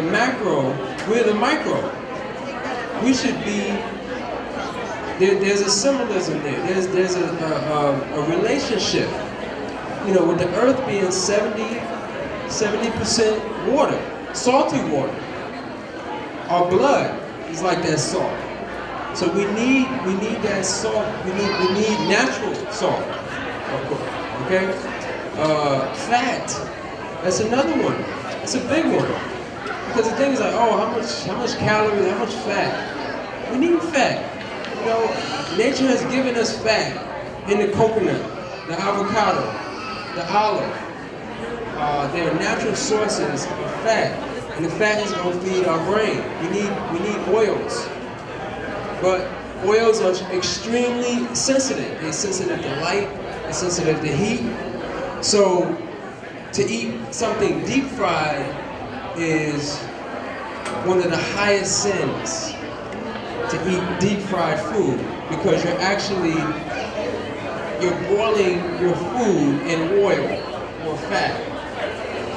the macro, we're the micro. We should be, there's a symbolism there. There's a relationship. You know, with the earth being 70% water, salty water. Our blood is like that salt. So we need that salt. We need natural salt. Okay? Fat. That's another one. It's a big one. Because the thing is like, oh, how much calories, how much fat? We need fat. You know, nature has given us fat in the coconut, the avocado, the olive. They're natural sources of fat, and the fat is going to feed our brain. We need oils, but oils are extremely sensitive. They're sensitive to light. They're sensitive to heat. So to eat something deep fried is one of the highest sins. To eat deep fried food, because you're boiling your food in oil or fat.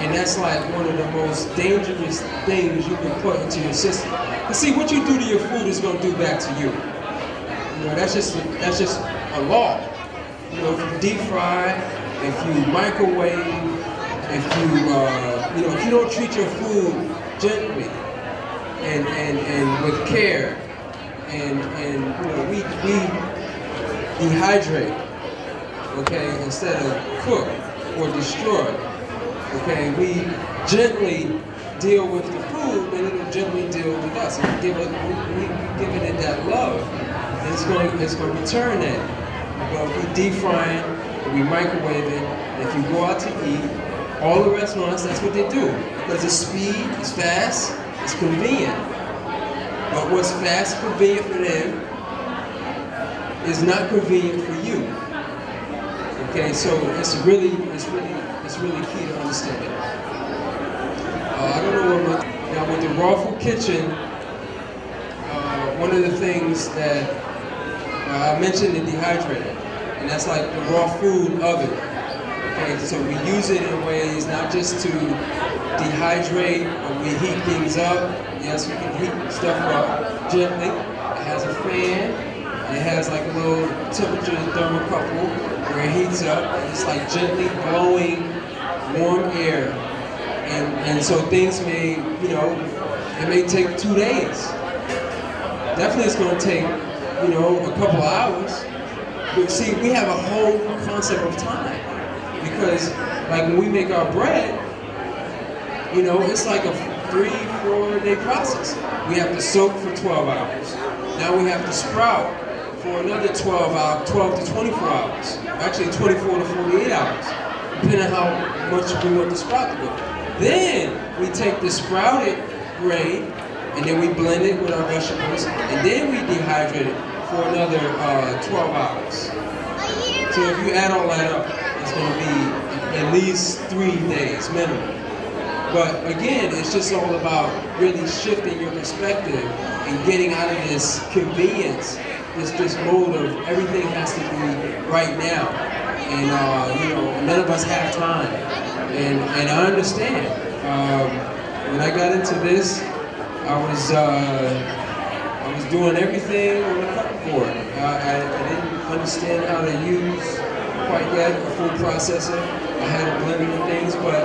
And that's like one of the most dangerous things you can put into your system. But see, what you do to your food is going to do back to you. You know, that's just a law. You know, if you deep fry, if you microwave, if you don't treat your food gently and with care, and you know, we dehydrate, okay, instead of cook or destroy. Okay, we gently deal with the food, and it'll gently deal with us. And we giving it that love, and it's going to return that. But if we deep fry it, we microwave it, and if you go out to eat, all the restaurants, that's what they do. Because it's speed, it's fast, it's convenient. But what's fast and convenient for them is not convenient for you. Okay, so it's really key to understand it. I don't know what now with the raw food kitchen, one of the things that I mentioned is dehydrated, and that's like the raw food oven. Okay, so we use it in ways not just to dehydrate, but we heat things up. Yes, we can heat stuff up gently. It has a fan. It has like a little temperature thermocouple where it heats up. And it's like gently blowing warm air. And so things may, you know, it may take 2 days. Definitely it's going to take, you know, a couple of hours. But see, we have a whole concept of time. Because like when we make our bread, you know, it's like a 3-4 day process. We have to soak for 12 hours. Now we have to sprout for another 12 to 24 hours. Actually 24 to 48 hours, depending on how much we want the sprout to go. Then we take the sprouted grain and then we blend it with our vegetables, and then we dehydrate it for another 12 hours. So if you add all that up, it's going to be at least 3 days minimum. But again, it's just all about really shifting your perspective and getting out of this convenience, this mode of everything has to be right now. And you know, none of us have time. And I understand. When I got into this, I was doing everything on the cutting board. I didn't understand how to use quite yet a food processor. I had a blender and things, but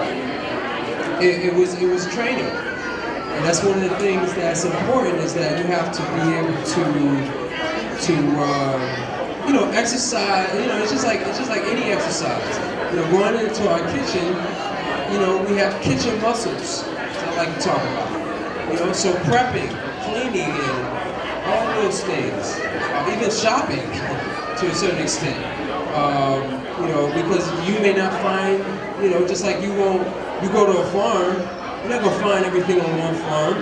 it was training. And that's one of the things that's important, is that you have to be able to you know, exercise. You know, it's just like any exercise. You know, going into our kitchen, you know, we have kitchen muscles, that I like to talk about. You know, so prepping, cleaning, and all those things, even shopping to a certain extent. You know, because you may not find, you know, just like you go to a farm, you're not gonna find everything on one farm.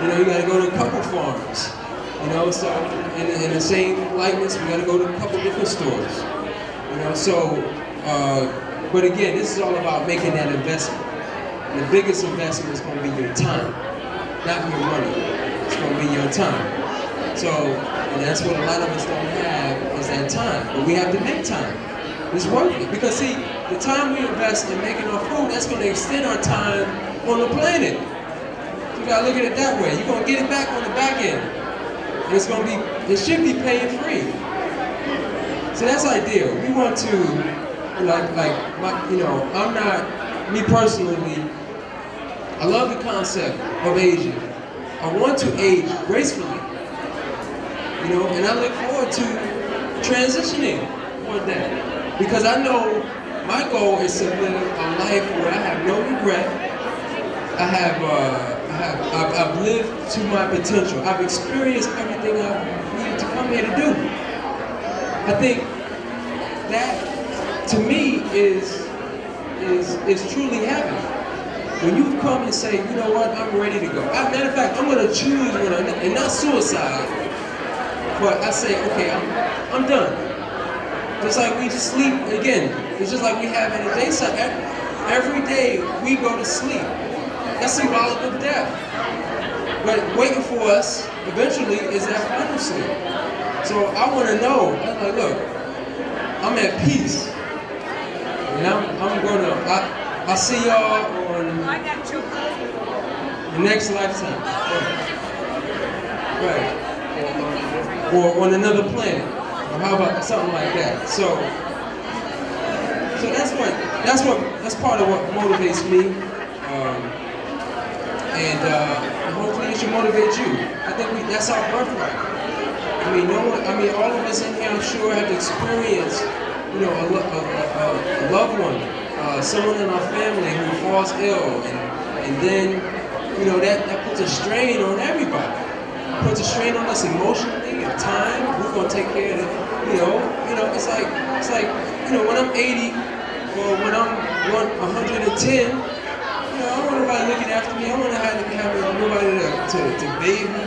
You know, you gotta go to a couple farms. You know, so in the same likeness, we gotta go to a couple different stores. You know, so, but again, this is all about making that investment. And the biggest investment is gonna be your time, not your money. It's gonna be your time. So, and that's what a lot of us don't have, is that time. But we have to make time. It's worth it. Because see, the time we invest in making our food, that's gonna extend our time on the planet. gotta look at it that way. You're gonna get it back on the back end. And it should be pain free. So that's ideal. We want to, I'm not, me personally, I love the concept of aging. I want to age gracefully, and I look forward to transitioning one day. Because I know my goal is to live a life where I have no regret. I've lived to my potential. I've experienced everything I needed to come here to do. I think that, to me, is truly heaven. When you come and say, you know what, I'm ready to go. Matter of fact, I'm going to choose one, and not suicide, but I say, okay, I'm done. Just like we sleep, again, it's just like we have in the daytime. Every day we go to sleep. That's symbolic of death. But waiting for us, eventually, is that final sleep. So I want to know, I'm like, look, I'm at peace. And I'll see y'all on the next lifetime. Right. Or on another planet. Or how about something like that? So that's part of what motivates me. And hopefully it should motivate you. I think that's our birthright. All of us in here, I'm sure, have experienced, a loved one, someone in our family who falls ill, and then, that puts a strain on everybody. It puts a strain on us emotionally, and time. Who's gonna take care of it? It's like, when I'm 80 or when I'm 110. I don't want nobody looking after me. I want to have nobody to bathe me,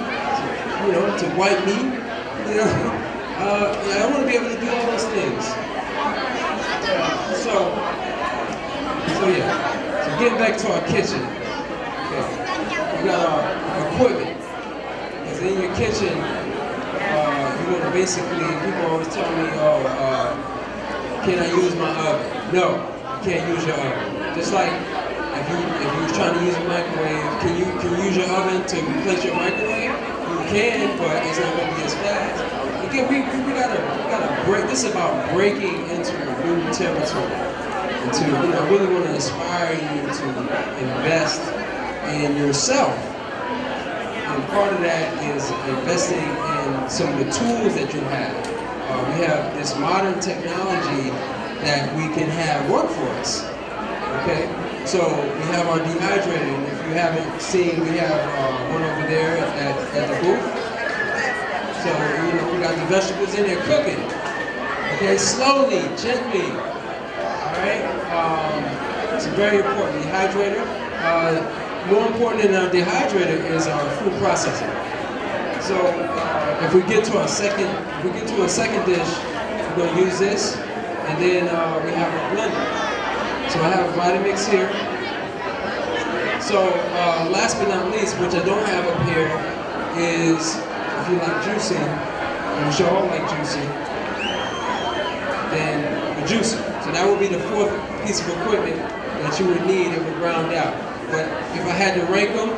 to wipe me. I want to be able to do all those things. So getting back to our kitchen. Okay. We got our equipment. Because in your kitchen, you want to basically, people always tell me, can I use my oven? No, you can't use your oven. Just like, if you're trying to use a microwave, can you use your oven to replace your microwave? You can, but it's not going to be as fast. Again, we gotta break. This is about breaking into new territory, and to really want to inspire you to invest in yourself. And part of that is investing in some of the tools that you have. We have this modern technology that we can have work for us. Okay. So we have our dehydrator, and if you haven't seen, we have one over there at the booth. So we got the vegetables in there cooking. Okay, slowly, gently. All right. It's a very important dehydrator. More important than our dehydrator is our food processor. So if we get to our second dish, we're going to use this, and then we have a blender. So I have a Vitamix here. So last but not least, which I don't have up here, is if you like juicing, and which you all like juicing, then a juicer. So that would be the fourth piece of equipment that you would need if we're ground out. But if I had to rank them,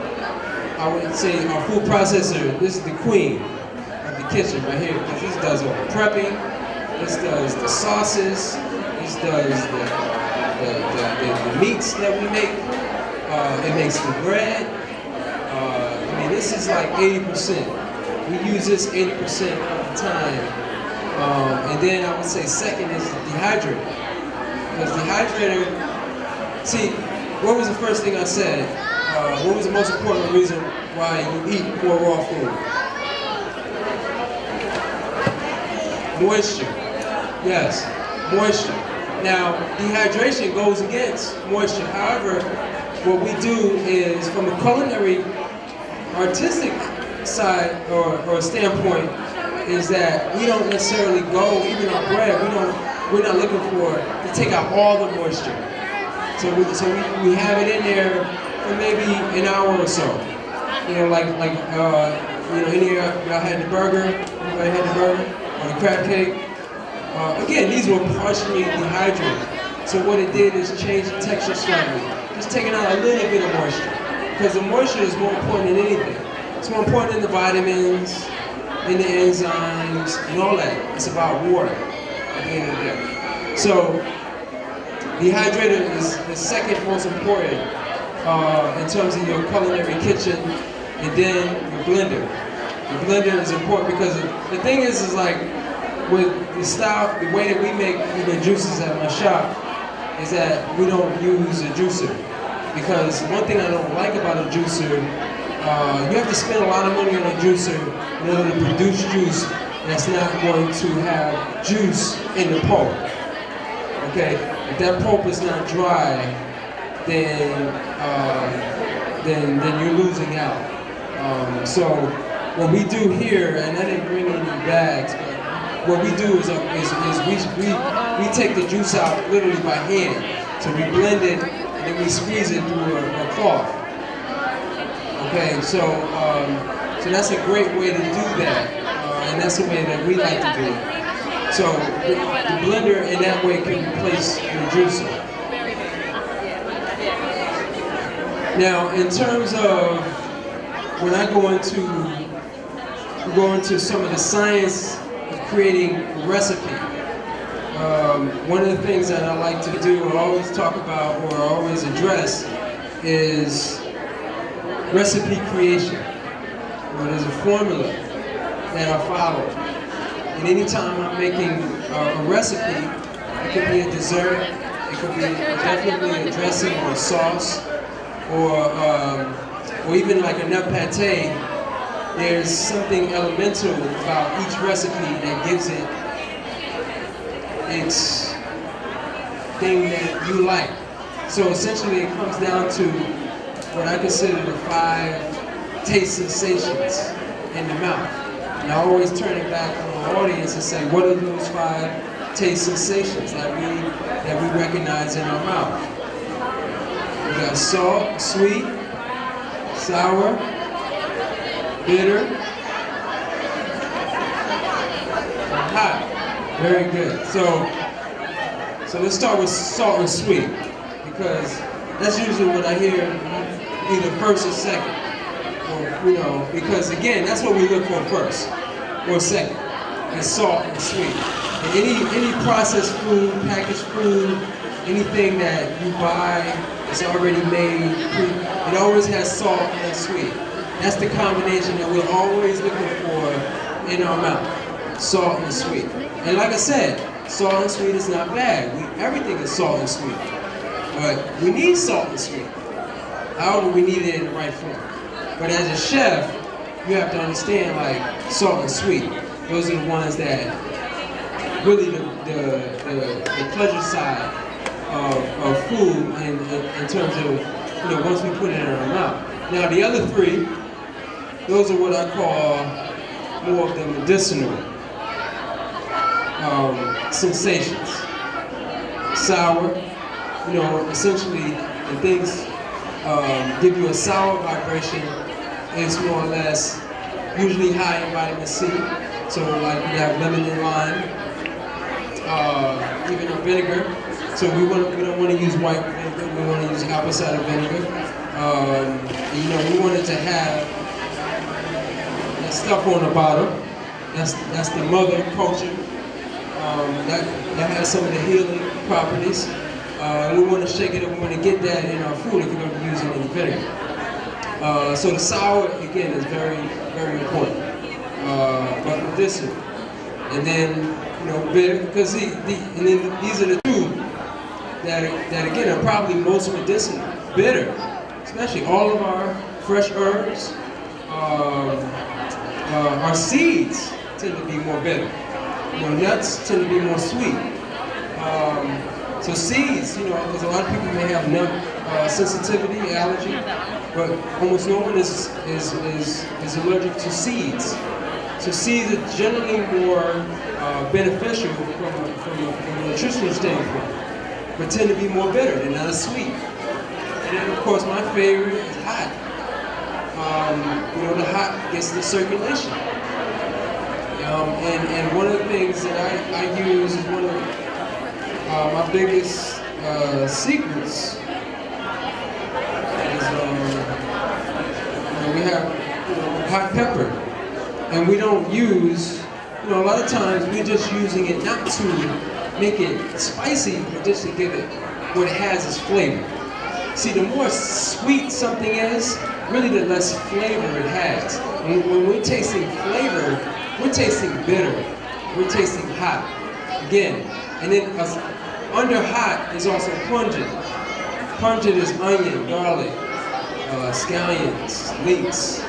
I would say our food processor, this is the queen of the kitchen right here, because this does all the prepping, this does the sauces, this does the meats that we make, it makes the bread. This is like 80%. We use this 80% of the time. And then I would say second is the dehydrator. Because dehydrator, see, what was the first thing I said? What was the most important reason why you eat more raw food? Moisture. Yes, moisture. Now, dehydration goes against moisture. However, what we do is, from a culinary, artistic side or standpoint, is that we don't necessarily go, even our bread, we're not looking to take out all the moisture. So we have it in there for maybe an hour or so. Any of y'all had the burger? Anybody had the burger? Or the crab cake? Again, these were partially dehydrated. So what it did is change the texture slightly. Just taking out a little bit of moisture. because the moisture is more important than anything. It's more important than the vitamins, in the enzymes, and all that. It's about water at the end of the day. So, dehydrator is the second most important in terms of your culinary kitchen, and then your blender. The blender is important because the thing is like, with the style, the way that we make even juices at my shop is that we don't use a juicer. Because one thing I don't like about a juicer, you have to spend a lot of money on a juicer in order to produce juice that's not going to have juice in the pulp. Okay, if that pulp is not dry, then you're losing out. So what we do here, and I didn't bring any bags, but what we do is we take the juice out literally by hand. So we blend it and then we squeeze it through a cloth. Okay, so that's a great way to do that, and that's the way that we like to do it. So the blender in that way can replace your juicer. Now, in terms of when I go into some of the science of creating a recipe. One of the things that I like to do, or always talk about, or always address, is recipe creation. There's a formula that I follow. And anytime I'm making a recipe, it could be a dessert, it could be definitely a dressing or a sauce, or even like a nut pate. There's something elemental about each recipe that gives it its thing that you like. So essentially it comes down to what I consider the 5 taste sensations in the mouth. And I always turn it back on the audience and say, what are those 5 taste sensations that we recognize in our mouth? We got salt, sweet, sour, bitter, and hot. Very good. So let's start with salt and sweet, because that's usually what I hear either first or second. Or, because again, that's what we look for first or second, is salt and sweet. And any processed food, packaged food, anything that you buy that's already made, it always has salt and sweet. That's the combination that we're always looking for in our mouth, salt and sweet. And like I said, salt and sweet is not bad. Everything is salt and sweet. But we need salt and sweet. However, we need it in the right form. But as a chef, you have to understand, like, salt and sweet. Those are the ones that really the pleasure side of food in terms of, once we put it in our mouth. Now, the other 3, those are what I call more of the medicinal sensations. Sour, essentially the things give you a sour vibration. It's more or less usually high in vitamin C. So like we have lemon and lime, even a vinegar. So we don't want to use white vinegar. We want to use apple cider vinegar. We want it to have that stuff on the bottom. That's the mother culture. That has some of the healing properties. We want to shake it up. We want to get that in our food if we're going to be using any vinegar. So the sour, again, is very, very important. But medicinal. And then, bitter, because these are the 2 that again are probably most medicinal. Bitter, especially all of our fresh herbs, our seeds tend to be more bitter. Nuts tend to be more sweet. So seeds, because a lot of people may have nut sensitivity, allergy, but almost no one is allergic to seeds. So seeds are generally more beneficial from a nutritional standpoint, but tend to be more bitter. They're not as sweet. And then, of course, my favorite is hot. The hot gets the circulation. And one of the things that I use is one of my biggest secrets is have hot pepper, and we don't use, a lot of times we're just using it not to make it spicy, but just to give it what it has is flavor. See, the more sweet something is, really the less flavor it has. When we're tasting flavor, we're tasting bitter, we're tasting hot. Again, and then under hot is also pungent. Pungent is onion, garlic, scallions, leeks.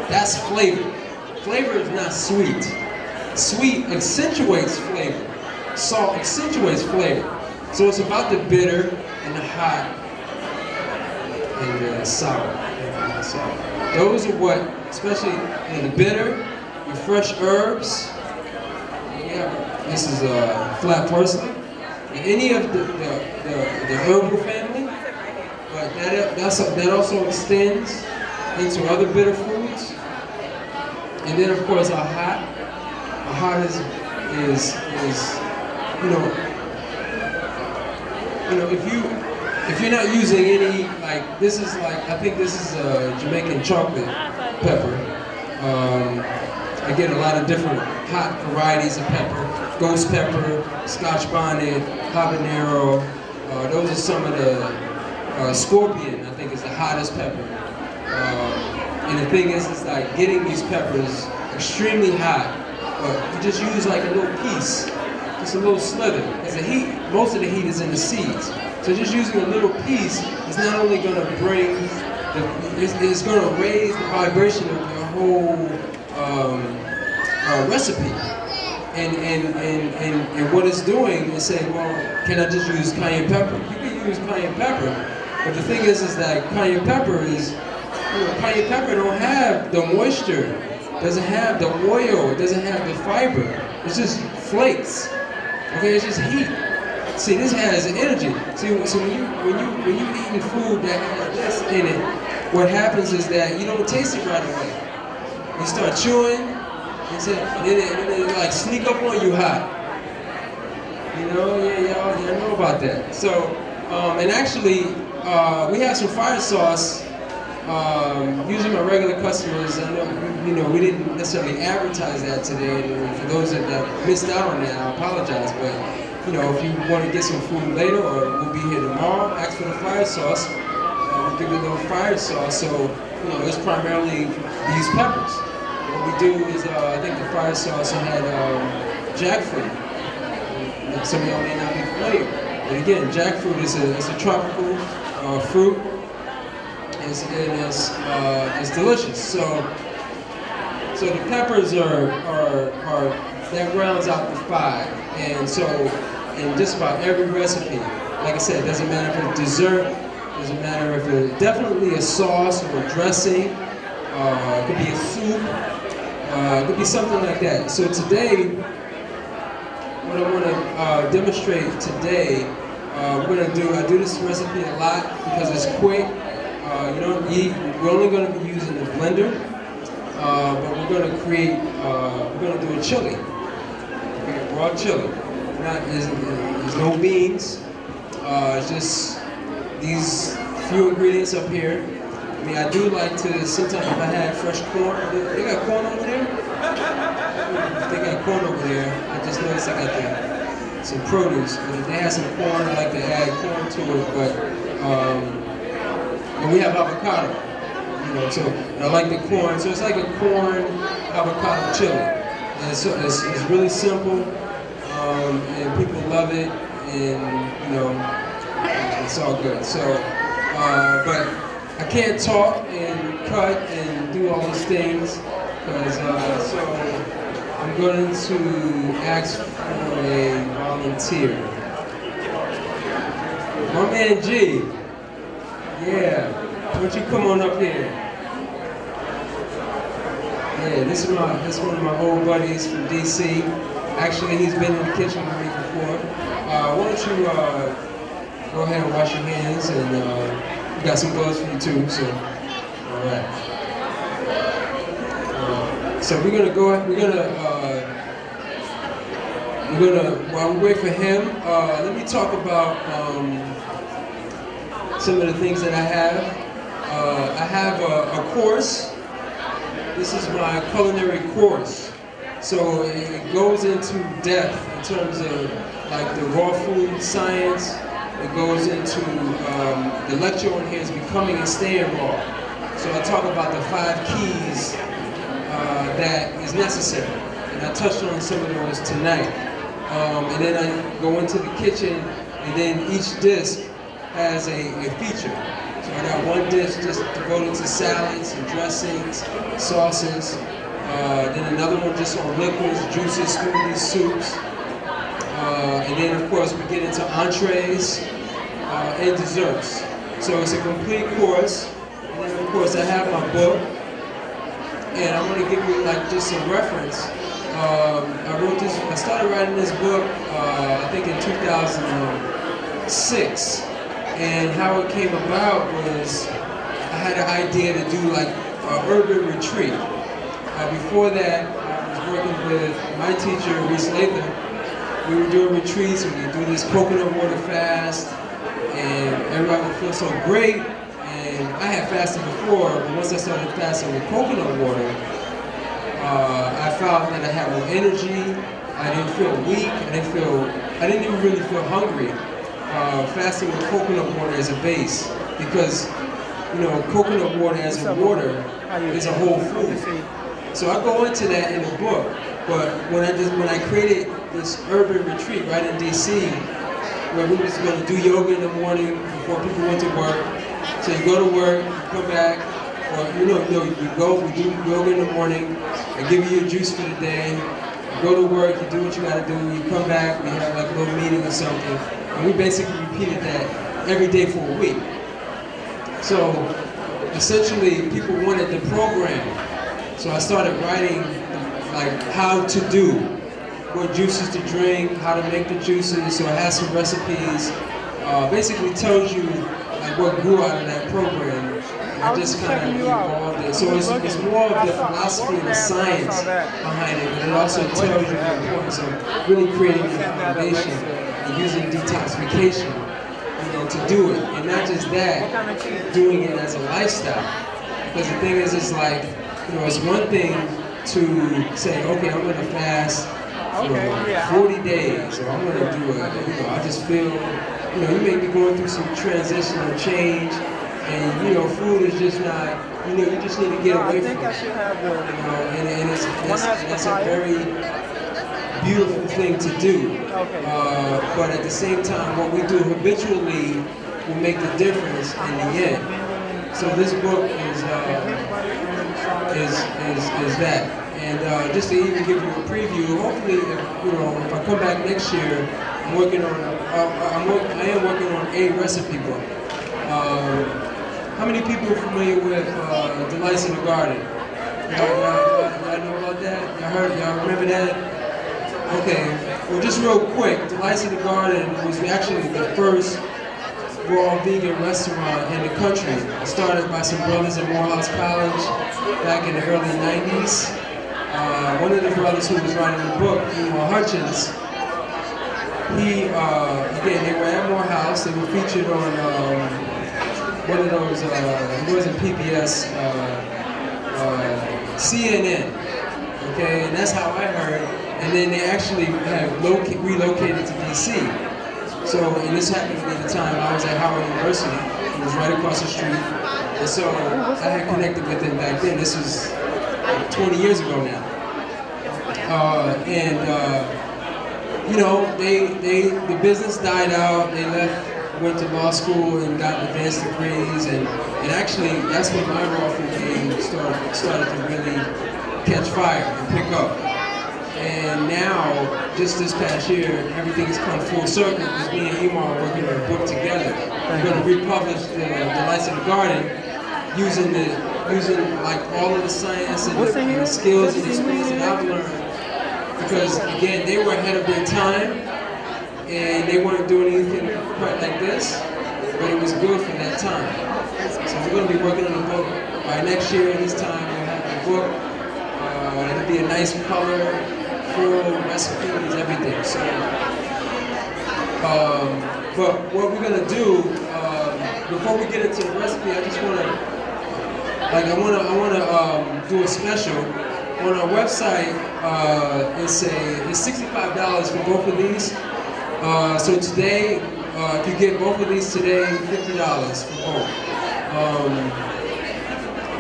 That's flavor. Flavor is not sweet. Sweet accentuates flavor. Salt accentuates flavor. So it's about the bitter and the hot and the sour. Those are what, especially the bitter, your fresh herbs. This is flat parsley. Any of the herbal family, but that also extends into other bitter foods. And then of course our hot. Our hot is if you're not using any, like this is like, I think this is Jamaican chocolate pepper. I get a lot of different hot varieties of pepper. Ghost pepper, Scotch bonnet, habanero. Those are some of the, scorpion, I think is the hottest pepper. And the thing is, it's like getting these peppers extremely hot, but you just use like a little piece, just a little slither. Because the heat, most of the heat is in the seeds. So just using a little piece is not only going to bring, it's going to raise the vibration of your whole recipe. And what it's doing is saying, well, can I just use cayenne pepper? You can use cayenne pepper, but the thing is that cayenne pepper cayenne pepper don't have the moisture, doesn't have the oil, it doesn't have the fiber. It's just flakes. Okay, it's just heat. See, this has energy. See, so when you eating food that has this in it, what happens is that you don't taste it right away. You start chewing, and then it like sneak up on you hot. Yeah, I know about that. So, and actually, we have some fire sauce. Usually my regular customers, I know, we didn't necessarily advertise that today. And for those that missed out on that, I apologize. But if you want to get some food later, or we'll be here tomorrow, ask for the fire sauce. We'll give you a little fire sauce. So, it's primarily these peppers. What we do is, I think the fire sauce had jackfruit. Some of y'all may not be familiar. But again, jackfruit is a tropical fruit. It's delicious. So the peppers are that rounds out the 5. And so in just about every recipe, like I said, it doesn't matter if it's dessert, doesn't matter if it's definitely a sauce or a dressing, it could be a soup, it could be something like that. So today, what I want to demonstrate today, I do this recipe a lot because it's quick. We're only going to be using the blender, but we're going to do a chili, okay, raw chili. There's no beans, it's just these few ingredients up here. I mean, I do like to, sometimes if I had fresh corn, they got corn over there? They got corn over there. I just noticed I got some produce, but if they had some corn, I like to add corn to it, but, and we have avocado, so I like the corn. So it's like a corn avocado chili. And so it's really simple, and people love it, and it's all good. So, but I can't talk and cut and do all these things, because so I'm going to ask for a volunteer. My man G. Yeah, why don't you come on up here? Yeah, this is one of my old buddies from DC. Actually, he's been in the kitchen with me before. Why don't you go ahead and wash your hands, and we got some gloves for you too. So, all right. So we're gonna while we wait for him, let me talk about some of the things that I have. I have a course this is my culinary course. So it goes into depth in terms of like the raw food science. It goes into the lecture on here is becoming and staying raw. So I talk about the 5 keys that is necessary, and I touched on some of those tonight. And then I go into the kitchen, and then each disc has a feature. So I got one dish just devoted to salads and dressings, sauces. Then another one just on liquids, juices, smoothies, soups. And then of course we get into entrees and desserts. So it's a complete course. And then of course I have my book. And I want to give you like just some reference. I started writing this book I think in 2006. And how it came about was I had an idea to do like an urban retreat. Before that, I was working with my teacher, Reese Lathan. We were doing retreats, and we would do this coconut water fast, and everybody would feel so great. And I had fasted before, but once I started fasting with coconut water, I found that I had more energy. I didn't feel weak. I didn't even really feel hungry. Fasting with coconut water as a base, because you know coconut water as a water is a whole food. So I go into that in the book, but when I created this urban retreat right in DC, where we was going to do yoga in the morning before people went to work. So you go to work, you come back, or you go, we do yoga in the morning, I give you your juice for the day, you go to work, you do what you got to do, you come back, we have like a little meeting or something, and we basically repeated that every day for a week. So essentially people wanted the program. So I started writing like how to do, what juices to drink, how to make the juices. So I have some recipes. Basically tells you like what grew out of that program. And I just kind of evolved it. So it's more of the philosophy and the science behind it, but it also tells you the importance of really creating a foundation and using detoxification, you know, to do it. And not just that, doing it as a lifestyle. Because the thing is, it's like, you know, it's one thing to say, okay, I'm going to fast for 40 days, or I'm going to do it, you know, I just feel, you know, you may be going through some transitional change, and, you know, food is just not, you know, you just need to get away from it. You know, and it's a very beautiful thing to do. But at the same time, what we do habitually will make the difference in the end. So this book is that. And just to even give you a preview, hopefully, if I come back next year, I am working on a recipe book. How many people are familiar with Delights in the Garden? Y'all know about that? Y'all remember that? Okay. Well, just real quick, Delights in the Garden was actually the first raw vegan restaurant in the country. It started by some brothers at Morehouse College back in the early 90s. One of the brothers who was writing the book, Hutchins, again, they were at Morehouse. They were featured on one of those, it wasn't PBS, CNN, okay, and that's how I heard. And then they actually had relocated to DC. So, and this happened to be the time I was at Howard University. It was right across the street. And so I had connected with them back then. This was 20 years ago now. You know, the business died out. They left, went to law school and got advanced degrees. And actually, that's when my raw food game started to really catch fire and pick up. And now, just this past year, everything has come full circle because me and Imar are working on a book together. We're going to republish the Delights in the Garden using like all of the science and the skills and experience that I've learned. Because again, they were ahead of their time and they weren't doing anything quite like this, but it was good for that time. So we're going to be working on the book by next year. This time we'll have the book. It'll be a nice color, full recipes, everything. So, but what we're gonna do before we get into the recipe, I just want to like I wanna do a special on our website. It's $65 for both of these. So today, if you get both of these today, $50 for both.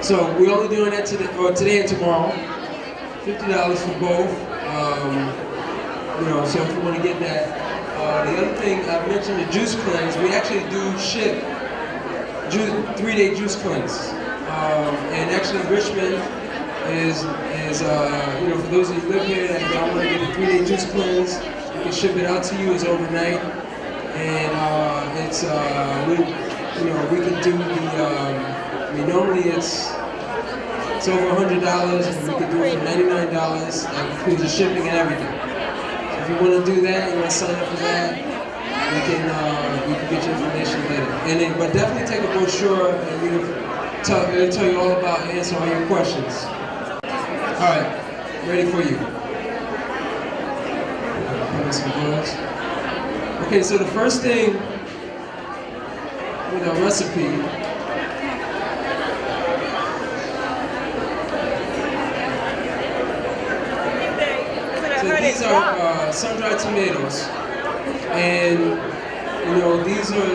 So we're only doing that today and tomorrow. $50 for both. So if you want to get that. The other thing I mentioned, the juice cleanse. We actually do ship 3-day juice cleanse. And actually Richmond is for those of you who live here that don't want to get a 3-day juice cleanse, we can ship it out to you. It's overnight, and we can do the. Normally it's over $100, and we can do it for $99. That includes the shipping and everything. So if you want to do that, you want to sign up for that, we can get your information later. But definitely take a brochure, and it'll tell you all about answer all your questions. All right, ready for you. Some words. Okay, so the first thing with our recipe. So these are sun-dried tomatoes, and these are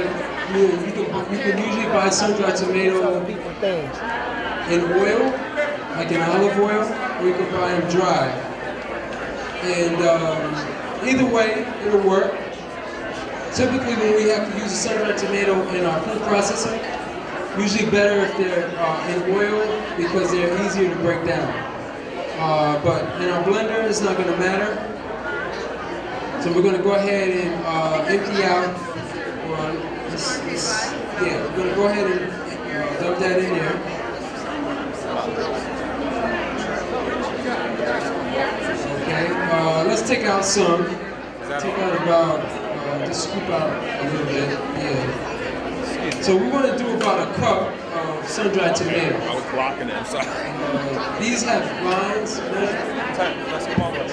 you can usually buy sun-dried tomato in oil, like in olive oil, or you can buy them dry. And either way, it'll work. Typically, when we have to use a sun-dried tomato in our food processor, usually better if they're in oil because they're easier to break down. But in our blender, it's not going to matter. So we're going to go ahead and empty out. We're going to go ahead and dump that in there. Okay, let's take out some. Take out about, just scoop out a little bit. Yeah. So we want to do about a cup of sun-dried tomato. I was blocking it, sorry. These have lines. So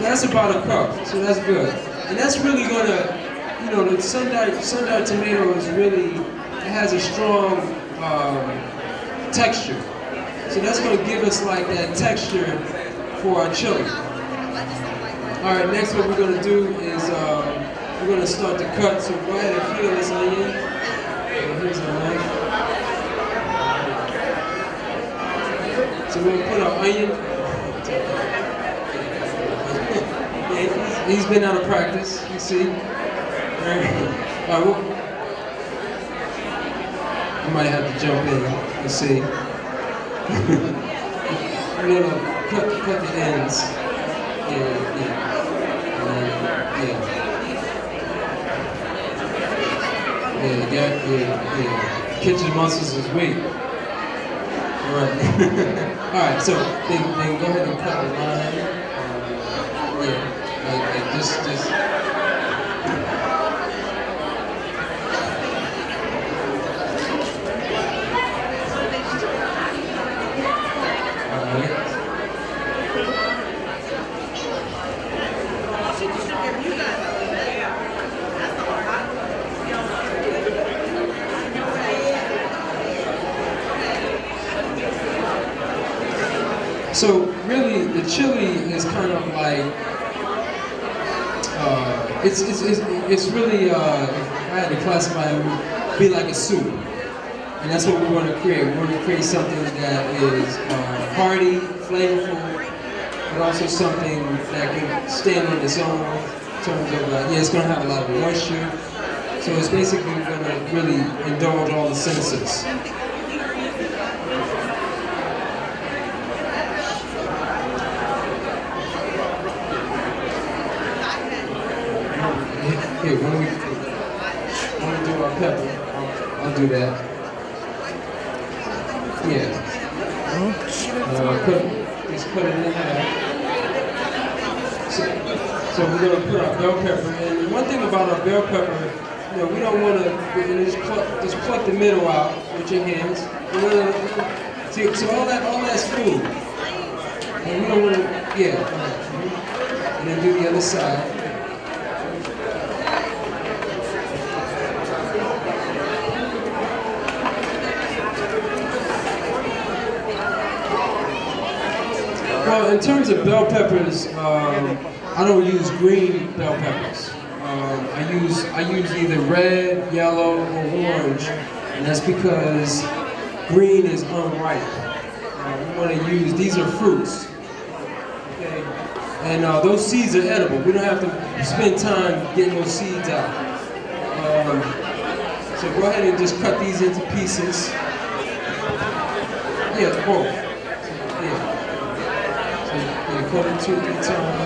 that's about a cup. So that's good. And that's really going to, the sun-dried tomato is really, it has a strong texture. So that's going to give us like that texture for our chili. All right, next what we're going to do is we're going to start to cut. So go ahead and peel this onion. Here's our knife. So we're going to put our onion. He's been out of practice, you see. I might have to jump in, you see. No, cut the ends. Yeah. Kitchen muscles is weak. All right. All right. So then go ahead and cut the line. Just. All right. So really, the chili is kind of like it's really if I had to classify it, would be like a soup, and that's what we want to create. We want to create something that is hearty, flavorful, but also something that can stand on its own in terms of it's going to have a lot of moisture. So it's basically going to really indulge all the senses. Here, when we do our pepper, I'll do that. Yeah. Just put it in there. So we're going to put our bell pepper in. And one thing about our bell pepper, we don't want to just pluck the middle out with your hands. So all that's food. And we don't want to, And then do the other side. Well, in terms of bell peppers, I don't use green bell peppers. I use either red, yellow, or orange, and that's because green is unripe. We want to use, these are fruits, okay? And those seeds are edible. We don't have to spend time getting those seeds out. So go ahead and just cut these into pieces. Yeah, both. Yeah. So you cut it 2 or 3 times.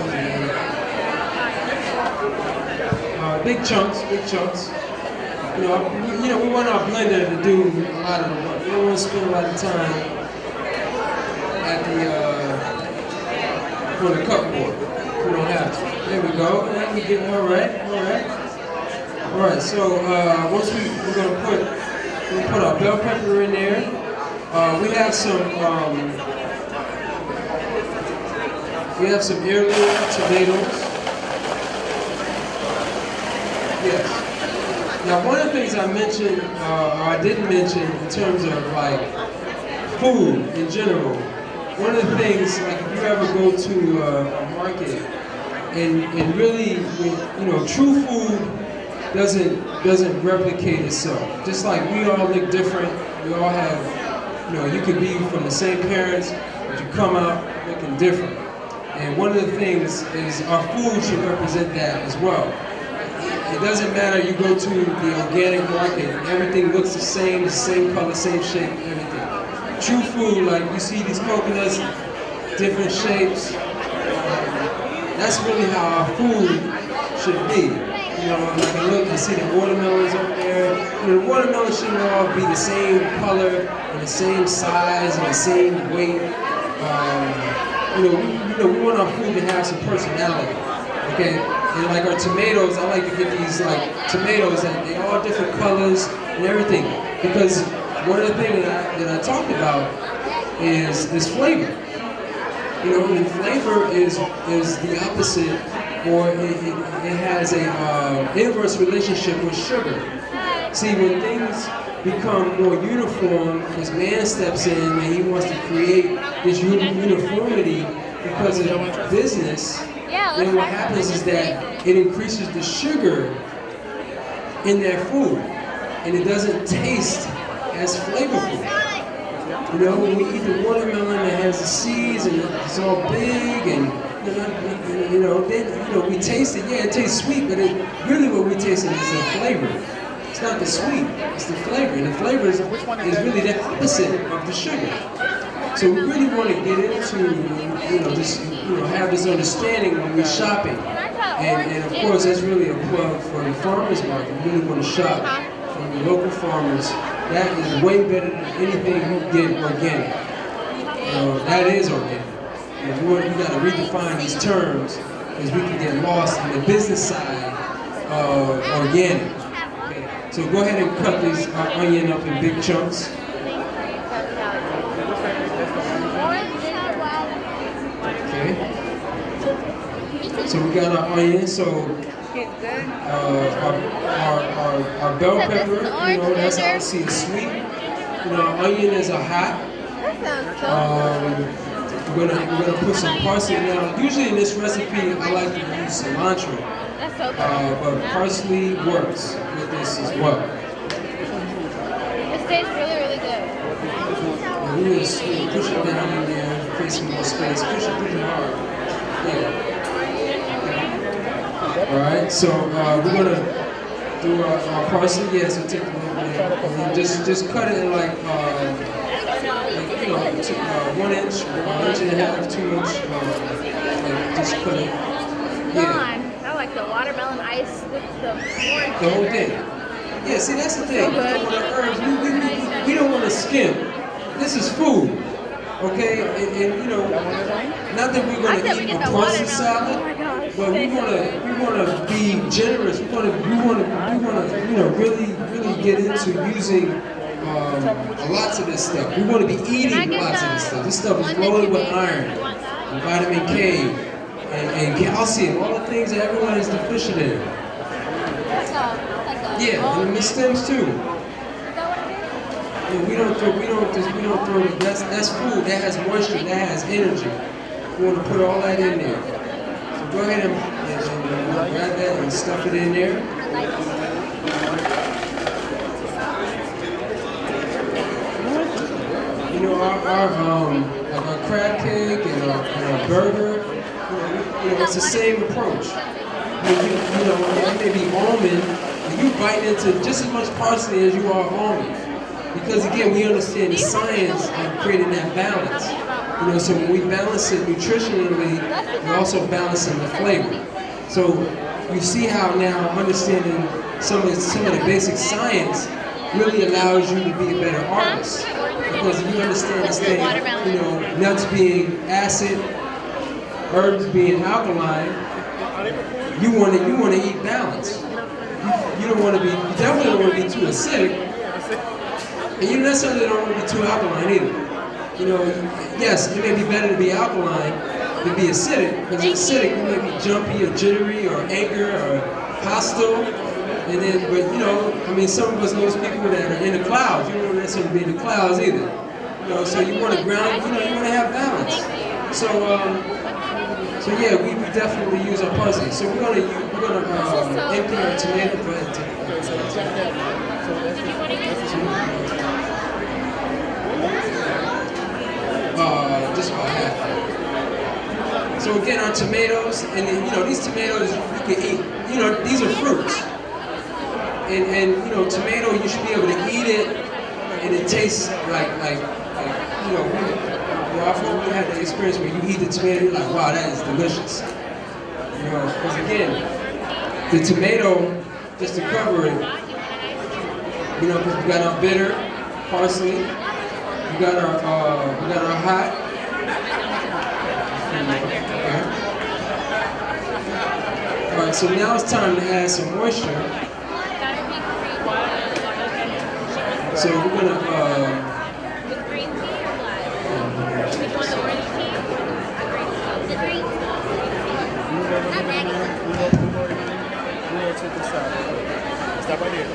Big chunks, big chunks. You know, we want our blender to do a lot of the work. We don't want to spend a lot of time at on the cupboard. We don't have to. There we go. And we get all right. All right. So once we're gonna put our bell pepper in there. We have some heirloom tomatoes. Yes. Now, one of the things I mentioned, or I didn't mention in terms of like food in general, one of the things, like if you ever go to a market and really, you know, true food doesn't replicate itself. Just like we all look different, we all have, you know, you could be from the same parents, but you come out looking different. And one of the things is our food should represent that as well. It doesn't matter, you go to the organic market, everything looks the same color, same shape, everything. True food, like you see these coconuts, different shapes, that's really how our food should be. You know, like I look and see the watermelons up there. You know, the watermelons should all be the same color, and the same size, and the same weight. We want our food to have some personality, okay? And like our tomatoes, I like to get these like tomatoes that they're all different colors and everything. Because one of the things that I talked about is flavor. You know, and flavor is the opposite, or it has a inverse relationship with sugar. See, when things become more uniform, because man steps in and he wants to create this uniformity because of business, then what happens is that it increases the sugar in their food, and it doesn't taste as flavorful. You know, when we eat the watermelon that has the seeds and it's all big, and then we taste it. Yeah, it tastes sweet, but really what we taste is the flavor. It's not the sweet, it's the flavor, and the flavor is really the opposite of the sugar. So we really want to get into, have this understanding when we're shopping. And of course, that's really a plug for the farmers market. We really want to shop from the local farmers. That is way better than anything you get organic. That is organic. And we got to redefine these terms because we can get lost in the business side of organic. Okay. So go ahead and cut this onion up in big chunks. So we got our onion, so our bell pepper, that's obviously a sweet. Onion is a hot. We're gonna put some parsley. Now, usually in this recipe, I like to use cilantro, but parsley works with this as well. This tastes really, really good. And we're gonna push it down in there, create some more space. Push it pretty hard. Yeah. All right, so we're gonna do our parsley. Yeah, so take a little bit and just cut it in like 1 inch, 1.5 inches, 2 inch. Just cut it. Yeah. I like the watermelon ice with the orange. The whole thing. Yeah, see, that's the thing. So Herbs, we don't want to skimp. This is food. Okay, and not that we're going to eat a parsley salad, but we want to be generous. We want to really get into using lots of this stuff. We want to be eating lots of this stuff. This stuff is loaded with iron, and vitamin K, and calcium, all the things that everyone is deficient in. Yeah, and the stems too. Yeah, we don't throw it. That's food. That has moisture. That has energy. We want to put all that in there. So go ahead and grab that and stuff it in there. You know, our crab cake and our burger, it's the same approach. You know, it may be almond, and you bite into just as much parsley as you are almond. Because again, we understand the science of creating that balance. You know, so when we balance it nutritionally, we're also balancing the flavor. So you see how now understanding some of the basic science really allows you to be a better artist. Because if you understand this thing, you know, nuts being acid, herbs being alkaline, you want to eat balance. You don't want to be, you definitely don't want to be too acidic, and you necessarily don't want to be too alkaline either. You know, yes, it may be better to be alkaline than be acidic, because acidic you may be jumpy or jittery or angry or hostile. And then, but you know, I mean, some of us know people that are in the clouds. You don't want to necessarily be in the clouds either. You know, so you want to ground, you know, you want to have balance. So yeah, we definitely use our parsley. So we're gonna empty our tomato. Go ahead. Just about half. So again, our tomatoes, and then, you know, these tomatoes you can eat. You know, these are fruits. And you know, tomato, you should be able to eat it, and it tastes like you know, I've always had the experience where you eat the tomato, you're like, wow, that is delicious. You know, because again, the tomato, just to cover it, you know, because we got our bitter parsley, we got our hot. All right, so now it's time to add some moisture. So we're gonna with green tea or black? Which one, the orange tea? The green tea. Not that. Stop right here.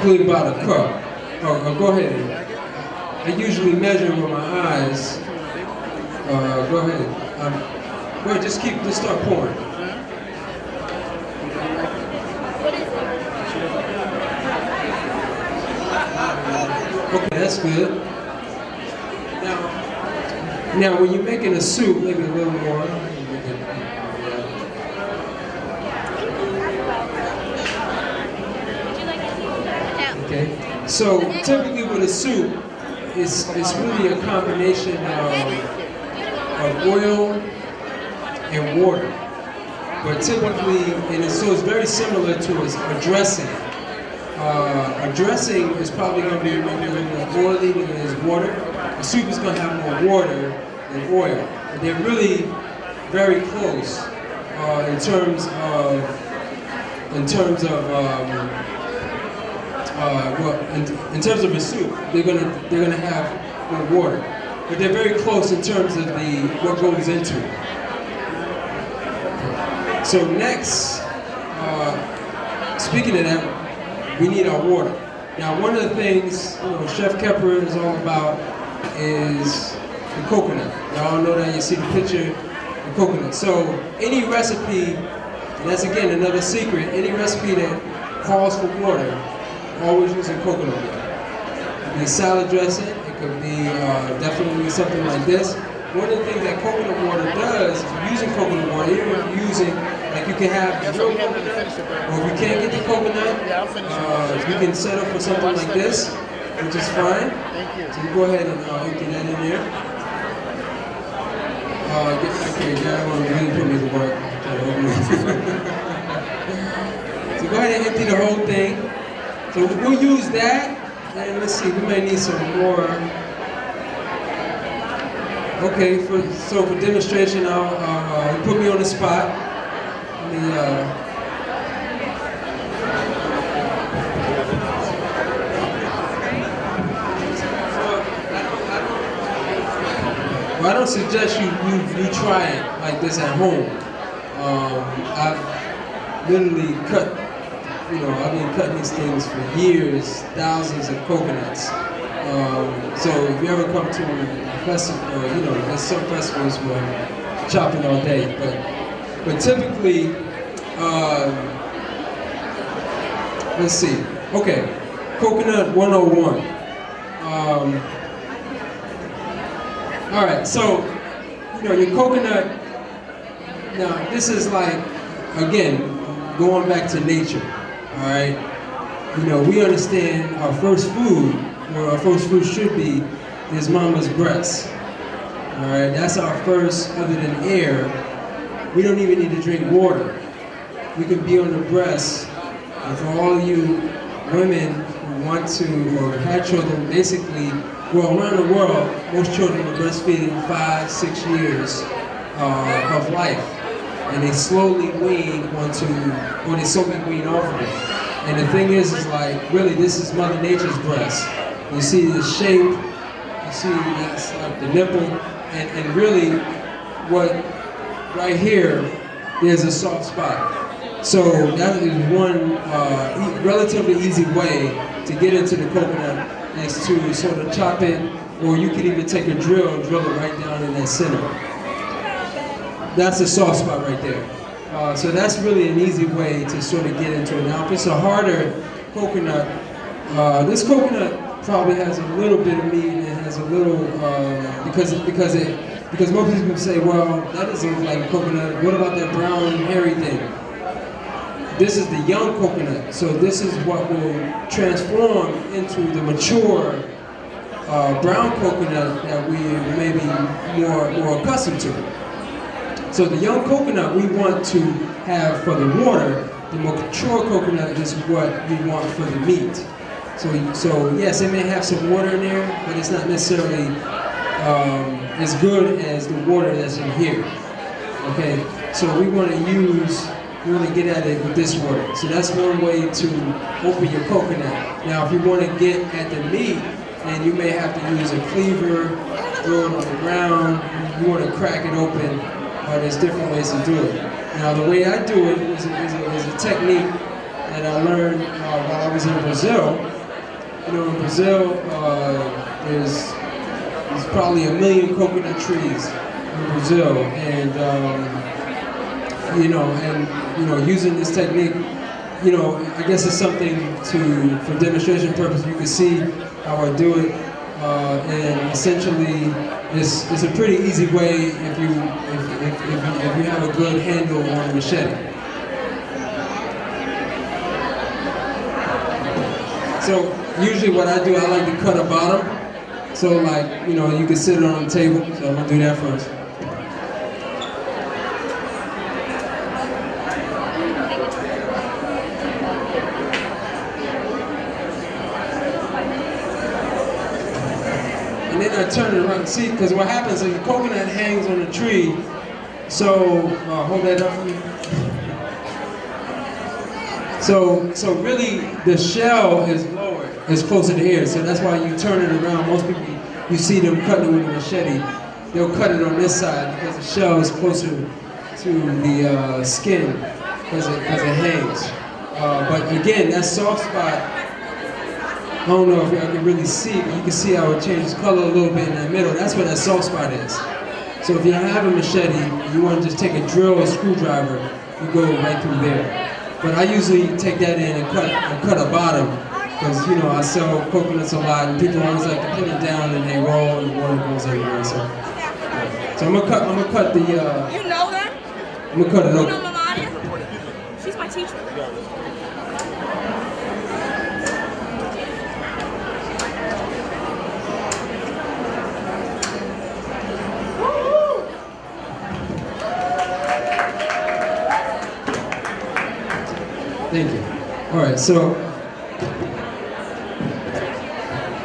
Probably about a cup. Oh, go ahead. I usually measure with my eyes. Go ahead. Wait, just start pouring. Okay, that's good. Now when you're making a soup, maybe a little more. Okay. So typically with a soup, it's really a combination of oil and water. But typically, so it's very similar to a dressing. A dressing is probably going to be maybe a little more oily than it is water. A soup is going to have more water than oil. But they're really very close in terms of a soup. They're gonna have more water, but they're very close in terms of what goes into it. So next, speaking of that, we need our water. Now, one of the things Chef Khepra is all about is the coconut. Y'all know that, you see the picture, the coconut. So any recipe, and that's again another secret, any recipe that calls for water, always using coconut water. It could be salad dressing, it could be definitely something like this. One of the things that coconut water does, if you're using coconut water, even if you're using, like you can have real coconut, or if you can't get the coconut, you can settle for something like this, which is fine. So you go ahead and empty that in there. Okay, that one really put me to work. So go ahead and empty the whole thing. So we'll use that, and let's see, we may need some more. Okay, so for demonstration, I'll put me on the spot. I don't suggest you try it like this at home. I've literally I've been cutting these things for years, thousands of coconuts. So if you ever come to a festival, there's some festivals where I'm chopping all day, but typically, let's see. Okay, coconut 101. All right, so your coconut. Now this is like, again, going back to nature. All right, we understand our first food, or our first food should be, is mama's breast. All right, that's our first, other than air. We don't even need to drink water. We can be on the breast. And for all of you women who want to, or have children, basically, well, around the world, most children are breastfeeding 5-6 years of life. And they slowly wean they slowly wean off of it. And the thing is like, really, this is Mother Nature's breast. You see the shape, you see that's like the nipple, and really, right here, there's a soft spot. So that is one relatively easy way to get into the coconut, is to sort of chop it, or you could even take a drill and drill it right down in that center. That's a soft spot right there. So that's really an easy way to sort of get into it. Now if it's a harder coconut, this coconut probably has a little bit of meat, and it has a little, because most people say, well, that doesn't look like a coconut. What about that brown hairy thing? This is the young coconut, so this is what will transform into the mature brown coconut that we may be more accustomed to. So the young coconut we want to have for the water. The mature coconut is what we want for the meat. So yes, it may have some water in there, but it's not necessarily as good as the water that's in here. Okay, so we want to get at it with this water. So that's one way to open your coconut. Now if you want to get at the meat, then you may have to use a cleaver, throw it on the ground. You want to crack it open. There's different ways to do it. Now the way I do it is a technique that I learned while I was in Brazil. In Brazil, there's probably 1 million coconut trees in Brazil, and using this technique, I guess it's something for demonstration purpose. You can see how I do it, and essentially, it's a pretty easy way if you have a good handle on a machete. So usually what I do, I like to cut a bottom. So like, you can sit it on the table. So I'm gonna do that first. And then I turn it around. See, because what happens is the coconut hangs on the tree. So hold that up for me. So really, the shell is lower, it's closer to here. So that's why you turn it around. Most people, you see them cutting it with a machete. They'll cut it on this side because the shell is closer to the skin because it hangs. But again, that soft spot, I don't know if y'all can really see, but you can see how it changes color a little bit in the middle. That's where that soft spot is. So if you have a machete, you want to just take a drill or screwdriver, you go right through there. But I usually take that in and cut a bottom, because I sell coconuts a lot, and people always like to put it down and they roll and the water goes everywhere. So I'm gonna cut the. You know that? I'm gonna cut it open. You know Mamania? She's my teacher. Thank you. All right, so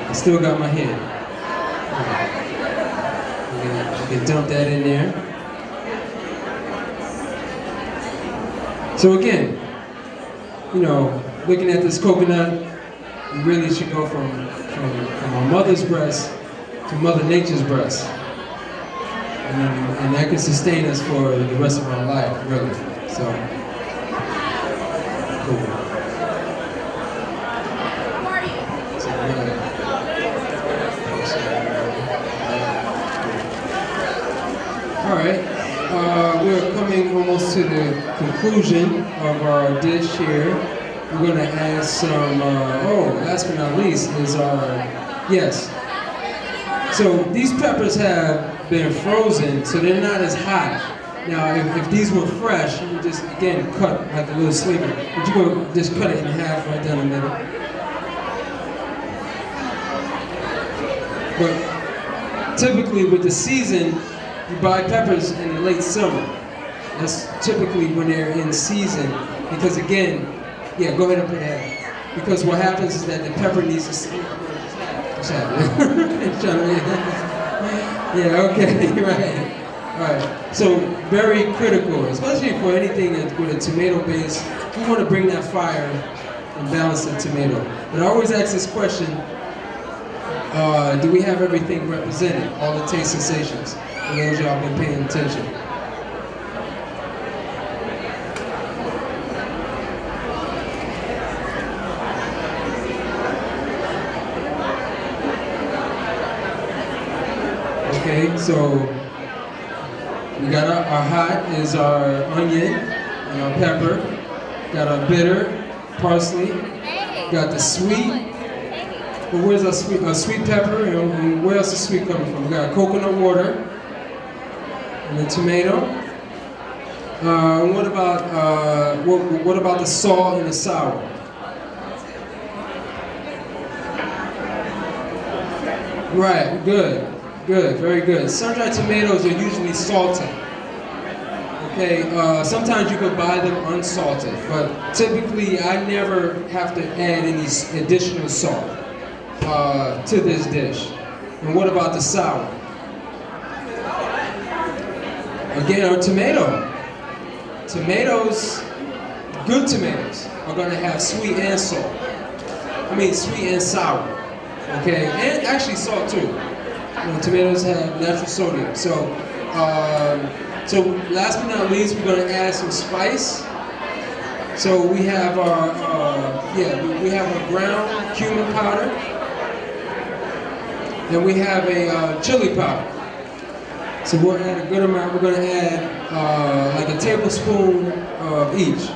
I still got my hand. I can dump that in there. So again, looking at this coconut, you really should go from my mother's breast to Mother Nature's breast. And that can sustain us for the rest of our life, really. So, cool. So, all right, we're coming almost to the conclusion of our dish here. We're going to add some, last but not least is our, yes. So these peppers have been frozen, so they're not as hot. Now, if these were fresh, you would just, again, cut like a little sliver. But you go just cut it in half right down the middle. But typically with the season, you buy peppers in the late summer. That's typically when they're in season. Because again, yeah, go ahead and put that. Because what happens is that the pepper needs to yeah, okay, right. Alright, so very critical, especially for anything with a tomato base. We want to bring that fire and balance the tomato. But I always ask this question, do we have everything represented? All the taste sensations? For those y'all been paying attention. Okay, so we got our hot is our onion and our pepper. Got our bitter, parsley. Got the sweet. But where's our sweet pepper? And where else is sweet coming from? We got coconut water and the tomato. What about the salt and the sour? Right, good. Good, very good. Sun-dried tomatoes are usually salted. Okay, sometimes you could buy them unsalted, but typically I never have to add any additional salt to this dish. And what about the sour? Again, our tomato. Tomatoes, good tomatoes, are going to have sweet and salt. I mean, sweet and sour. Okay, and actually salt too. Tomatoes have natural sodium. So last but not least, we're going to add some spice. So we have our we have a ground cumin powder, and we have a chili powder. So we'll add a good amount. We're going to add like a tablespoon of each.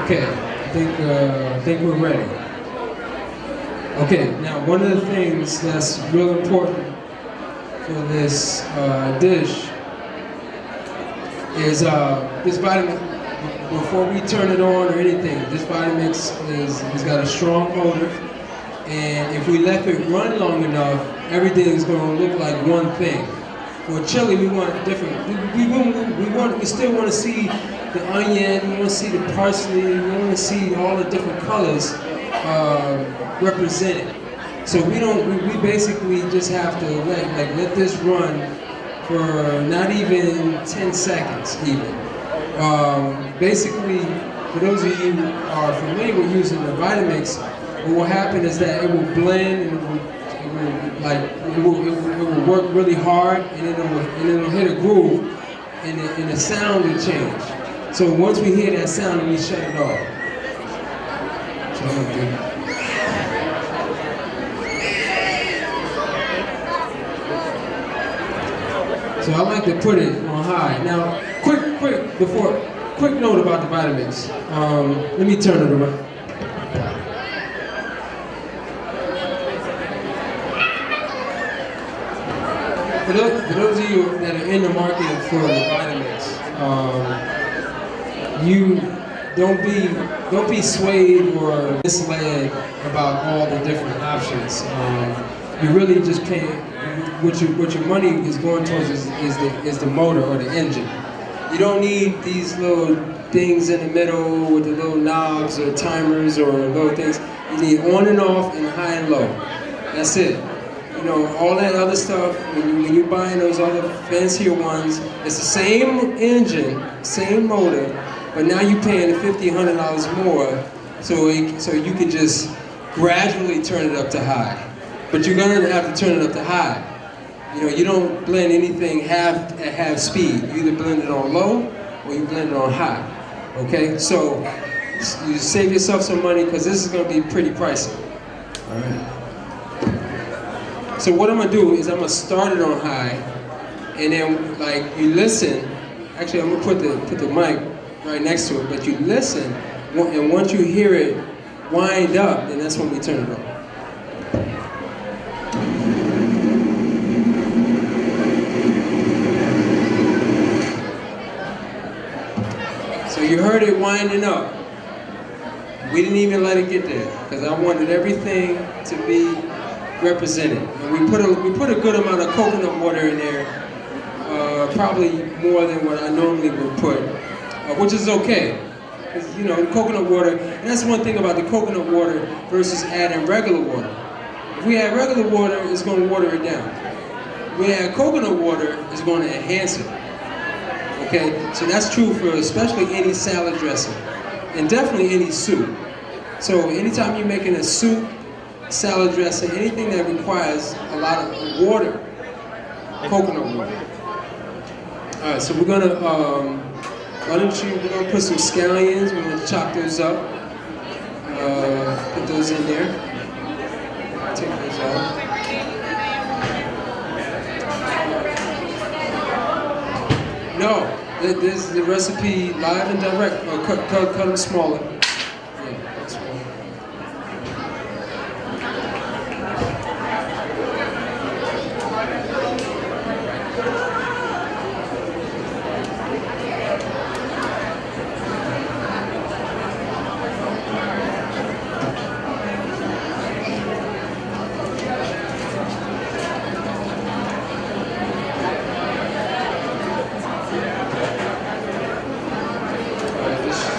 Okay, I think we're ready. Okay, now one of the things that's real important for this dish is this Vitamix. Before we turn it on or anything, this Vitamix has got a strong odor, and if we let it run long enough, everything is going to look like one thing. For chili, we want different. We still want to see the onion. We want to see the parsley. We want to see all the different colors represented. So we basically just have to let this run for not even 10 seconds even. Basically, for those of you who are familiar with using the Vitamix, what will happen is that it will blend and it will work really hard, and it'll hit a groove, and the sound will change. So once we hear that sound, we shut it off. So I like to put it on high. Now, quick note about the Vitamix. Let me turn it around. For those of you that are in the market for the Vitamix, you don't be swayed or misled about all the different options. You really just pay what your money is going towards is the motor or the engine. You don't need these little things in the middle with the little knob knobs or timers or little things. You need on and off and high and low. That's it. You know, all that other stuff, when you're buying those other fancier ones, it's the same engine, same motor, but now you're paying $50, $100 more, so you can just gradually turn it up to high. But you're gonna have to turn it up to high. You know, you don't blend anything at half speed. You either blend it on low or you blend it on high. Okay, so you save yourself some money because this is gonna be pretty pricey. All right. So what I'm gonna do is I'm gonna start it on high, and then like you listen. Actually, I'm gonna put the mic right next to it, but you listen, and once you hear it wind up, then that's when we turn it on. So you heard it winding up. We didn't even let it get there because I wanted everything to be represented. And we put a good amount of coconut water in there, probably more than what I normally would put, which is okay. Because, you know, coconut water, and that's one thing about the coconut water versus adding regular water. If we add regular water, it's going to water it down. If we add coconut water, it's going to enhance it. Okay, so that's true for especially any salad dressing, and definitely any soup. So anytime you're making a soup, salad dressing, anything that requires a lot of water, coconut water. All right, so we're gonna we're gonna put some scallions. We're gonna chop those up. Put those in there. Take those out. No, there's the recipe live and direct. Cut them smaller. Yeah, smaller.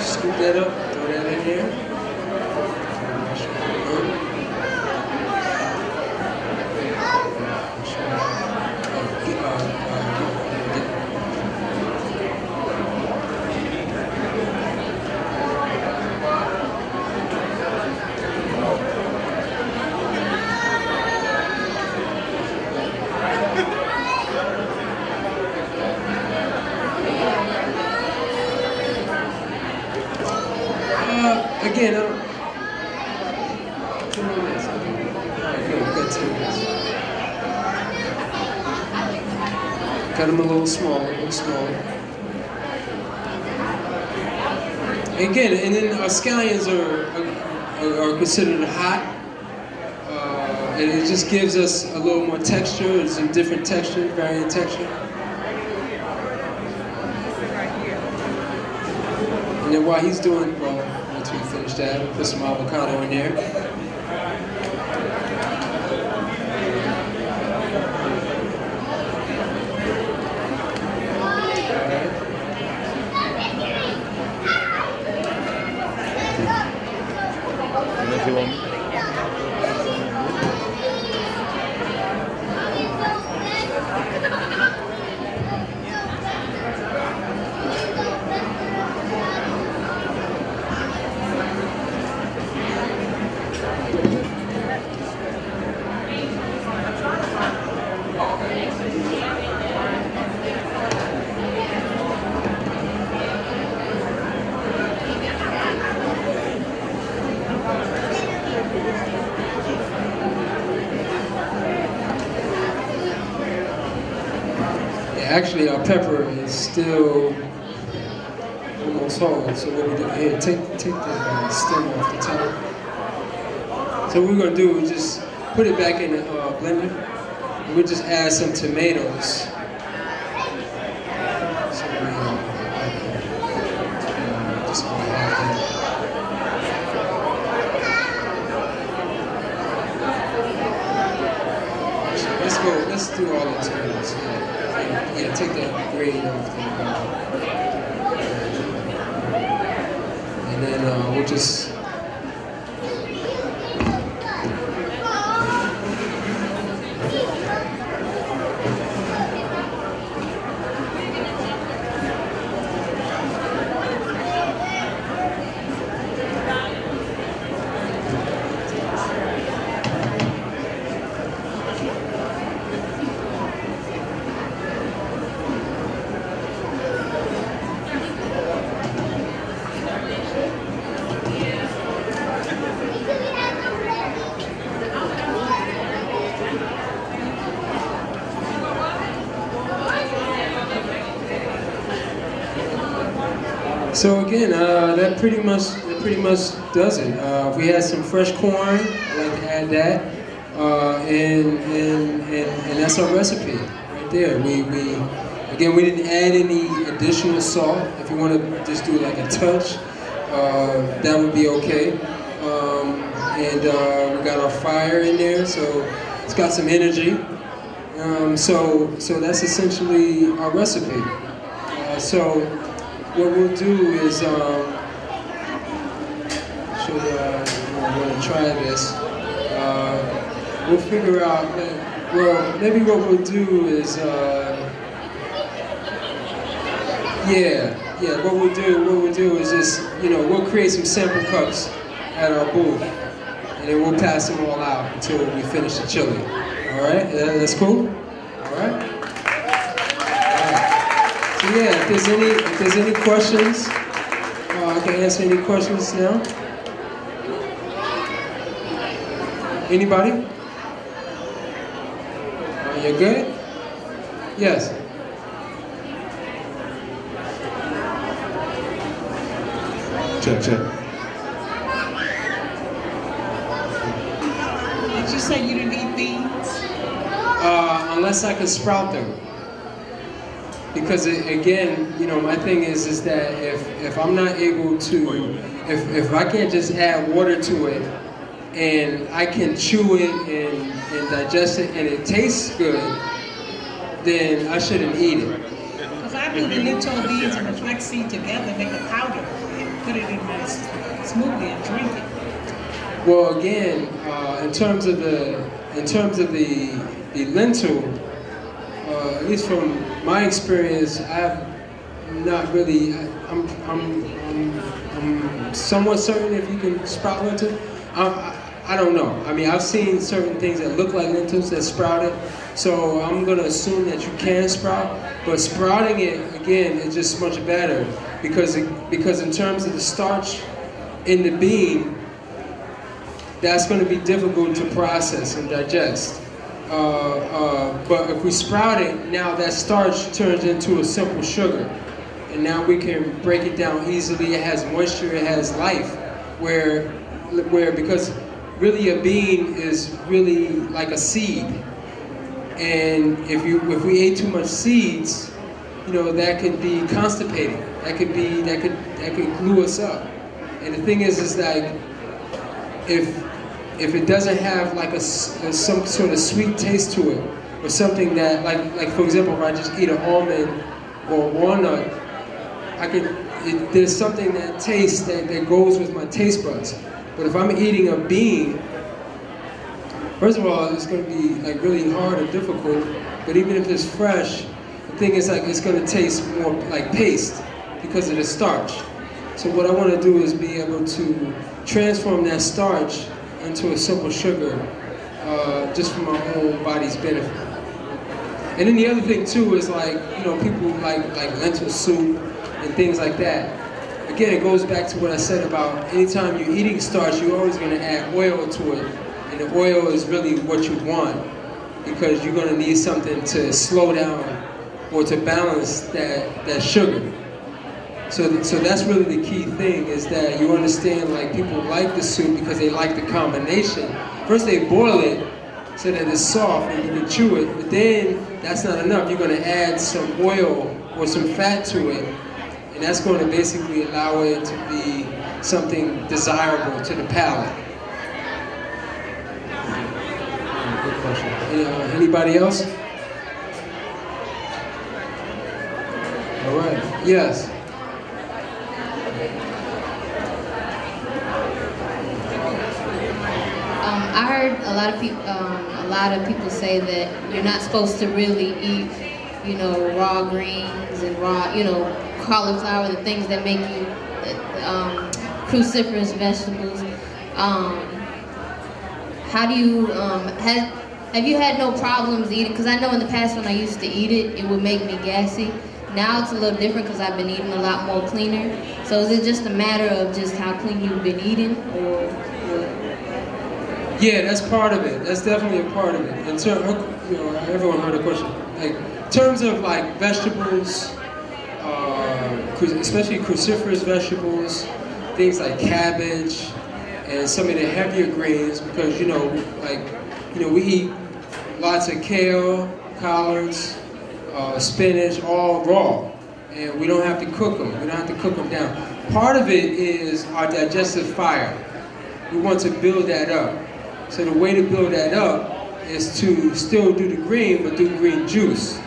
Scoop that up, throw that in there. Again, cut them a little smaller, Again, and then our scallions are considered hot, and it just gives us a little more texture. It's a different texture, varying texture. And then while he's doing, well, once we finish that, we'll put some avocado in there. Unless you want me. Actually, our pepper is still almost whole. So what we do here, take the stem off the top. So what we're gonna do is just put it back in the blender. And we'll just add some tomatoes. So just gonna add that. Let's do all the tomatoes. Yeah, take that grade off there. And then we'll we'll just. So again, that pretty much does it. If we had some fresh corn, I'd like to add that, and that's our recipe right there. We didn't add any additional salt. If you want to just do like a touch, that would be okay. And we got our fire in there, so it's got some energy. So that's essentially our recipe. So what we'll do is, show you, I'm going to try this. We'll figure out, well, maybe what we'll do is, what we'll do is just, we'll create some sample cups at our booth, and then we'll pass them all out until we finish the chili. All right, that's cool? All right? Yeah, if there's any questions, I can answer any questions now. Anybody? You're good? Yes. Check. Did you say you didn't eat beans? Unless I could sprout them. Because again, my thing is that if I'm not able to, if I can't just add water to it, and I can chew it and digest it, and it tastes good, then I shouldn't eat it. Because I do the lentil beans and the flaxseed together, make a powder, and put it in my smoothie and drink it. Well, again, in terms of the lentil. At least from my experience, I've not really. I'm somewhat certain if you can sprout lentil. I don't know. I mean, I've seen certain things that look like lentils that sprouted, so I'm gonna assume that you can sprout. But sprouting it again is just much better because in terms of the starch in the bean, that's going to be difficult to process and digest. But if we sprout it, now that starch turns into a simple sugar. And now we can break it down easily. It has moisture, it has life. Where because really a bean is really like a seed. And if we ate too much seeds, that could be constipating. That could glue us up. And the thing is like if it doesn't have like some sort of sweet taste to it, or something that like for example, if I just eat an almond or a walnut, there's something that tastes that goes with my taste buds. But if I'm eating a bean, first of all, it's going to be like really hard and difficult. But even if it's fresh, the thing is like it's going to taste more like paste because of the starch. So what I want to do is be able to transform that starch into a simple sugar, just for my own body's benefit. And then the other thing too is like, people like lentil soup and things like that. Again, it goes back to what I said about anytime you're eating starch, you're always going to add oil to it. And the oil is really what you want because you're going to need something to slow down or to balance that sugar. So that's really the key thing is that you understand like people like the soup because they like the combination. First they boil it so that it's soft and you can chew it, but then that's not enough. You're going to add some oil or some fat to it, and that's going to basically allow it to be something desirable to the palate. Good question. Anybody else? All right. Yes. I heard a lot of people say that you're not supposed to really eat, raw greens and raw, cauliflower, the things that make you cruciferous vegetables. How do you have you had no problems eating? Because I know in the past when I used to eat it, it would make me gassy. Now it's a little different because I've been eating a lot more cleaner. So is it just a matter of just how clean you've been eating, or what? Yeah, that's part of it. That's definitely a part of it. In terms, everyone heard a question. Like, in terms of like vegetables, especially cruciferous vegetables, things like cabbage and some of the heavier greens, because we eat lots of kale, collards, spinach, all raw, and we don't have to cook them. We don't have to cook them down. Part of it is our digestive fire. We want to build that up. So the way to build that up is to still do the green, but do green juice.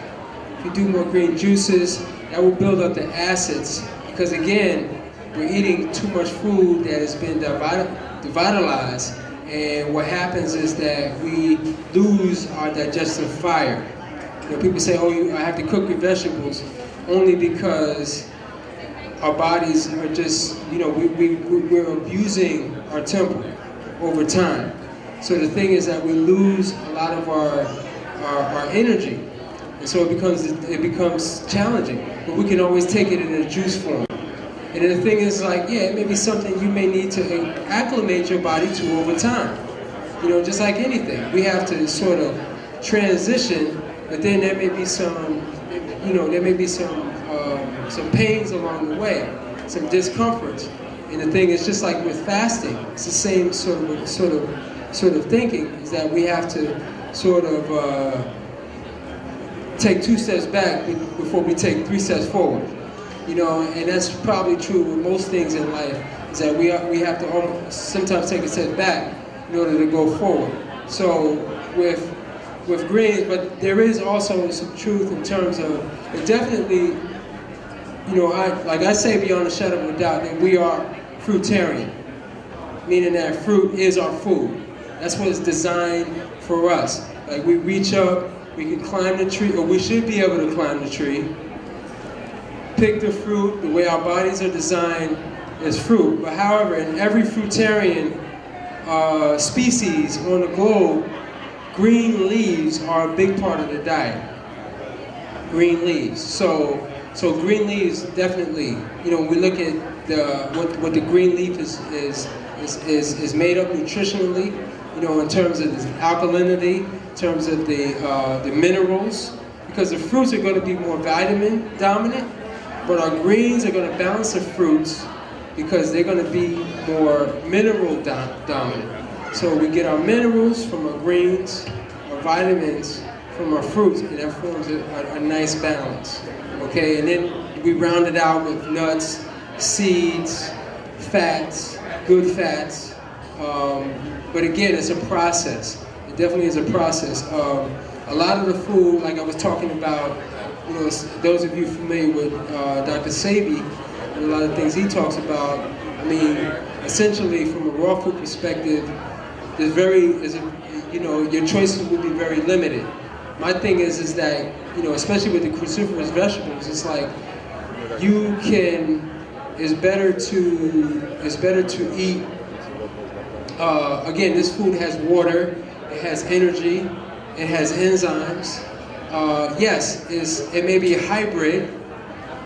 If you do more green juices, that will build up the acids, because again, we're eating too much food that has been devitalized, and what happens is that we lose our digestive fire. People say, I have to cook your vegetables, only because our bodies are just, we're abusing our temple over time. So the thing is that we lose a lot of our energy, and so it becomes challenging. But we can always take it in a juice form. And then the thing is, it may be something you may need to acclimate your body to over time. Just like anything, we have to sort of transition. But then there may be some pains along the way, some discomforts. And the thing is, just like with fasting, it's the same sort of thinking, is that we have to sort of take 2 steps back before we take 3 steps forward. And that's probably true with most things in life, is that we have to sometimes take a step back in order to go forward. So with greens, but there is also some truth in terms of, it definitely, I say beyond a shadow of a doubt that we are fruitarian, meaning that fruit is our food. That's what it's designed for us. Like, we reach up, we can climb the tree, or we should be able to climb the tree, pick the fruit. The way our bodies are designed is fruit. But however, in every fruitarian species on the globe, green leaves are a big part of the diet. Green leaves. So green leaves definitely. When we look at what the green leaf is made of nutritionally. In terms of the alkalinity, in terms of the minerals, because the fruits are going to be more vitamin dominant, but our greens are going to balance the fruits because they're going to be more mineral dominant. So we get our minerals from our greens, our vitamins from our fruits, and that forms a nice balance. Okay, and then we round it out with nuts, seeds, fats, good fats. But again, it's a process. It definitely is a process. A lot of the food, like I was talking about, those of you familiar with Dr. Sebi, and a lot of things he talks about, essentially from a raw food perspective, your choices will be very limited. My thing is that, especially with the cruciferous vegetables, it's like it's better to eat. Again, this food has water, it has energy, it has enzymes. Yes, it may be a hybrid,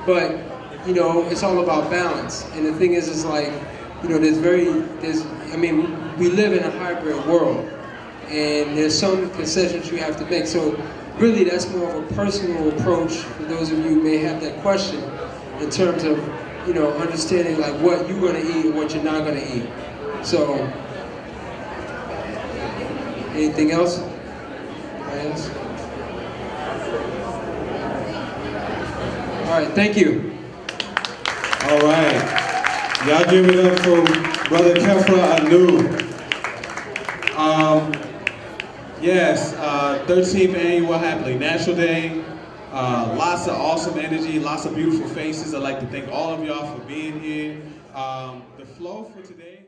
but it's all about balance. And the thing is we live in a hybrid world, and there's some concessions you have to make. So really, that's more of a personal approach for those of you who may have that question, in terms of understanding what you're going to eat and what you're not going to eat. So, anything else? All right, thank you. All right. Y'all give it up for Brother Khepra Anu. Yes, 13th annual Happily Natural Day. Lots of awesome energy, lots of beautiful faces. I'd like to thank all of y'all for being here. The flow for today.